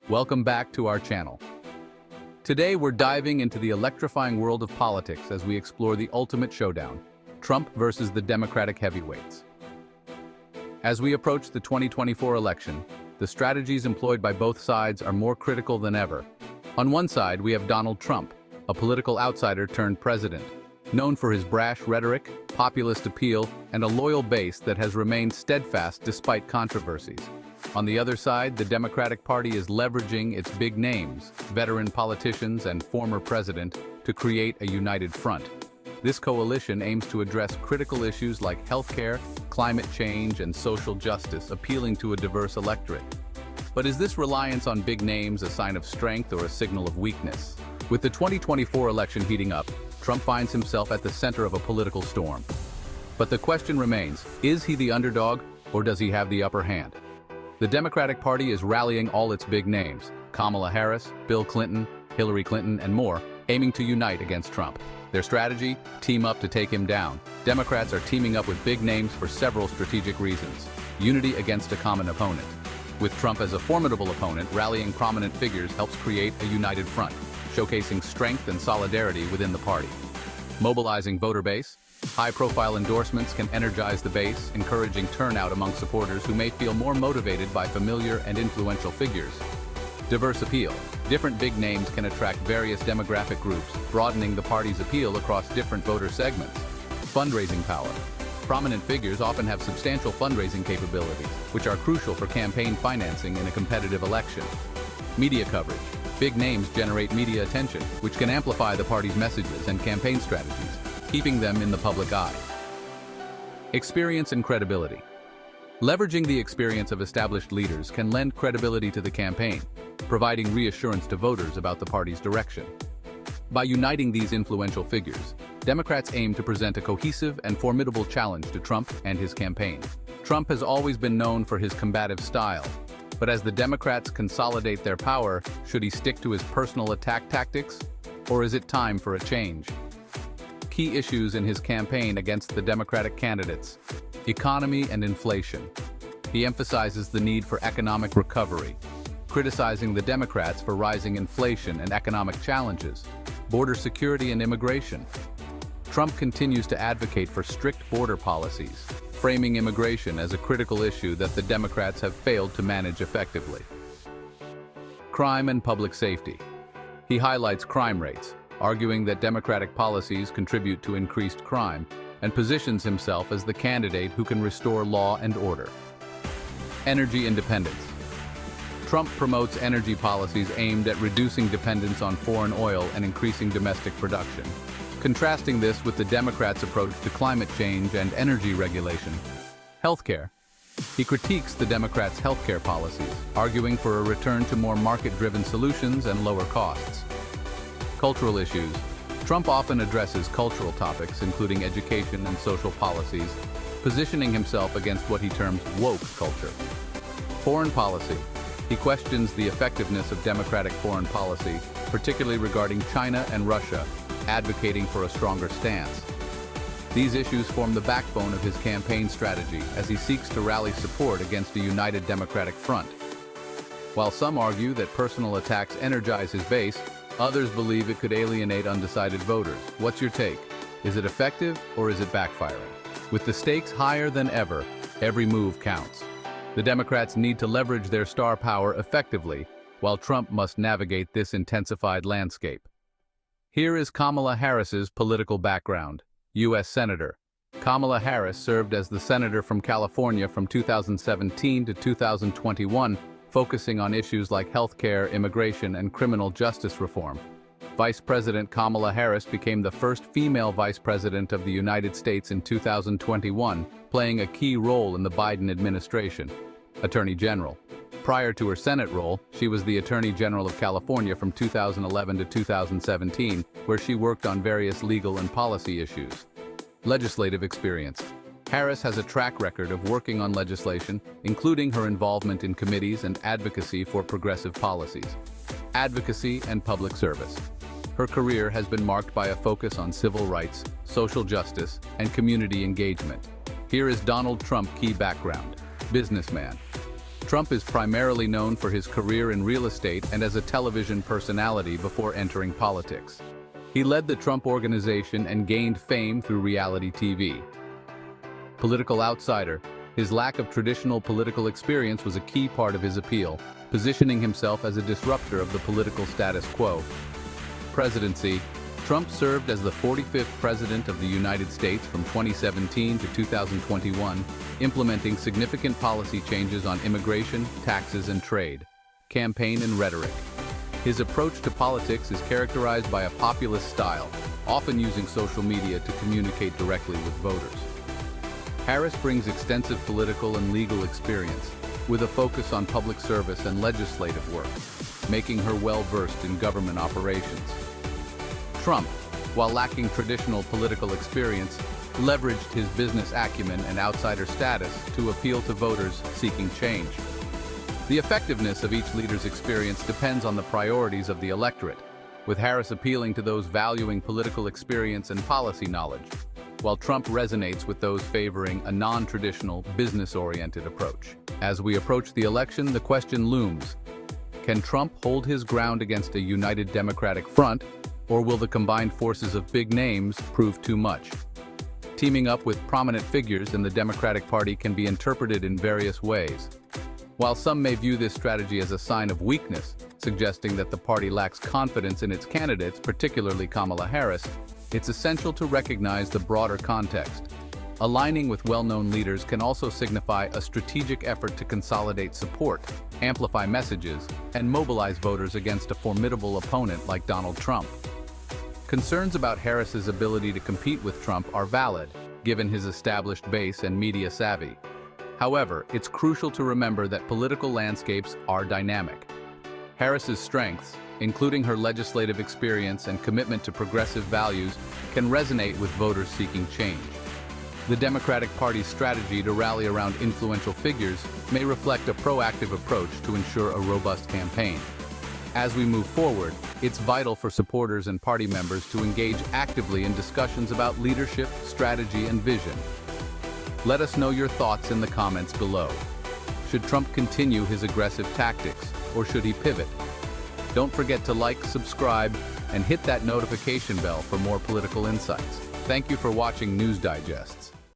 Welcome back to our channel. Today we're diving into the electrifying world of politics as we explore the ultimate showdown, Trump versus the Democratic heavyweights. As we approach the 2024 election, the strategies employed by both sides are more critical than ever. On one side, we have Donald Trump, a political outsider turned president, known for his brash rhetoric, populist appeal, and a loyal base that has remained steadfast despite controversies. On the other side, the Democratic Party is leveraging its big names, veteran politicians and former president, to create a united front. This coalition aims to address critical issues like healthcare, climate change, and social justice, appealing to a diverse electorate. But is this reliance on big names a sign of strength or a signal of weakness? With the 2024 election heating up, Trump finds himself at the center of a political storm. But the question remains, is he the underdog or does he have the upper hand? The Democratic Party is rallying all its big names, Kamala Harris, Bill Clinton, Hillary Clinton, and more, aiming to unite against Trump. Their strategy? Team up to take him down. Democrats are teaming up with big names for several strategic reasons. Unity against a common opponent. With Trump as a formidable opponent, rallying prominent figures helps create a united front, showcasing strength and solidarity within the party. Mobilizing voter base. High-profile endorsements can energize the base, encouraging turnout among supporters who may feel more motivated by familiar and influential figures. Diverse appeal. Different big names can attract various demographic groups, broadening the party's appeal across different voter segments. Fundraising power. Prominent figures often have substantial fundraising capabilities, which are crucial for campaign financing in a competitive election. Media coverage. Big names generate media attention, which can amplify the party's messages and campaign strategies, keeping them in the public eye. Experience and credibility. Leveraging the experience of established leaders can lend credibility to the campaign, providing reassurance to voters about the party's direction. By uniting these influential figures, Democrats aim to present a cohesive and formidable challenge to Trump and his campaign. Trump has always been known for his combative style, but as the Democrats consolidate their power, should he stick to his personal attack tactics, or is it time for a change? Key issues in his campaign against the Democratic candidates: economy and inflation. He emphasizes the need for economic recovery, criticizing the Democrats for rising inflation and economic challenges, border security and immigration. Trump continues to advocate for strict border policies, framing immigration as a critical issue that the Democrats have failed to manage effectively. Crime and public safety. He highlights crime rates, arguing that Democratic policies contribute to increased crime, and positions himself as the candidate who can restore law and order. Energy independence. Trump promotes energy policies aimed at reducing dependence on foreign oil and increasing domestic production, contrasting this with the Democrats' approach to climate change and energy regulation. Healthcare. He critiques the Democrats' healthcare policies, arguing for a return to more market-driven solutions and lower costs. Cultural issues. Trump often addresses cultural topics, including education and social policies, positioning himself against what he terms woke culture. Foreign policy. He questions the effectiveness of Democratic foreign policy, particularly regarding China and Russia, advocating for a stronger stance. These issues form the backbone of his campaign strategy as he seeks to rally support against a united Democratic front. While some argue that personal attacks energize his base, others believe it could alienate undecided voters. What's your take? Is it effective or is it backfiring? With the stakes higher than ever, every move counts. The Democrats need to leverage their star power effectively, while Trump must navigate this intensified landscape. Here is Kamala Harris's political background. U.S. Senator. Kamala Harris served as the senator from California from 2017 to 2021, focusing on issues like healthcare, immigration, and criminal justice reform. Vice President Kamala Harris became the first female vice president of the United States in 2021, playing a key role in the Biden administration. Attorney General. Prior to her Senate role, she was the Attorney General of California from 2011 to 2017, where she worked on various legal and policy issues. Legislative experience. Harris has a track record of working on legislation, including her involvement in committees and advocacy for progressive policies. Advocacy and public service. Her career has been marked by a focus on civil rights, social justice, and community engagement. Here is Donald Trump's key background. Businessman. Trump is primarily known for his career in real estate and as a television personality before entering politics. He led the Trump Organization and gained fame through reality TV. Political outsider, his lack of traditional political experience was a key part of his appeal, positioning himself as a disruptor of the political status quo. Presidency. Trump served as the 45th President of the United States from 2017 to 2021, implementing significant policy changes on immigration, taxes, and trade. Campaign and rhetoric. His approach to politics is characterized by a populist style, often using social media to communicate directly with voters. Harris brings extensive political and legal experience, with a focus on public service and legislative work, making her well-versed in government operations. Trump, while lacking traditional political experience, leveraged his business acumen and outsider status to appeal to voters seeking change. The effectiveness of each leader's experience depends on the priorities of the electorate, with Harris appealing to those valuing political experience and policy knowledge, while Trump resonates with those favoring a non-traditional, business-oriented approach. As we approach the election, the question looms: can Trump hold his ground against a united Democratic front, or will the combined forces of big names prove too much? Teaming up with prominent figures in the Democratic Party can be interpreted in various ways. While some may view this strategy as a sign of weakness, suggesting that the party lacks confidence in its candidates, particularly Kamala Harris, it's essential to recognize the broader context. Aligning with well-known leaders can also signify a strategic effort to consolidate support, amplify messages, and mobilize voters against a formidable opponent like Donald Trump. Concerns about Harris's ability to compete with Trump are valid, given his established base and media savvy. However, it's crucial to remember that political landscapes are dynamic. Harris's strengths, including her legislative experience and commitment to progressive values, can resonate with voters seeking change. The Democratic Party's strategy to rally around influential figures may reflect a proactive approach to ensure a robust campaign. As we move forward, it's vital for supporters and party members to engage actively in discussions about leadership, strategy, and vision. Let us know your thoughts in the comments below. Should Trump continue his aggressive tactics, or should he pivot? Don't forget to like, subscribe, and hit that notification bell for more political insights. Thank you for watching News Digests.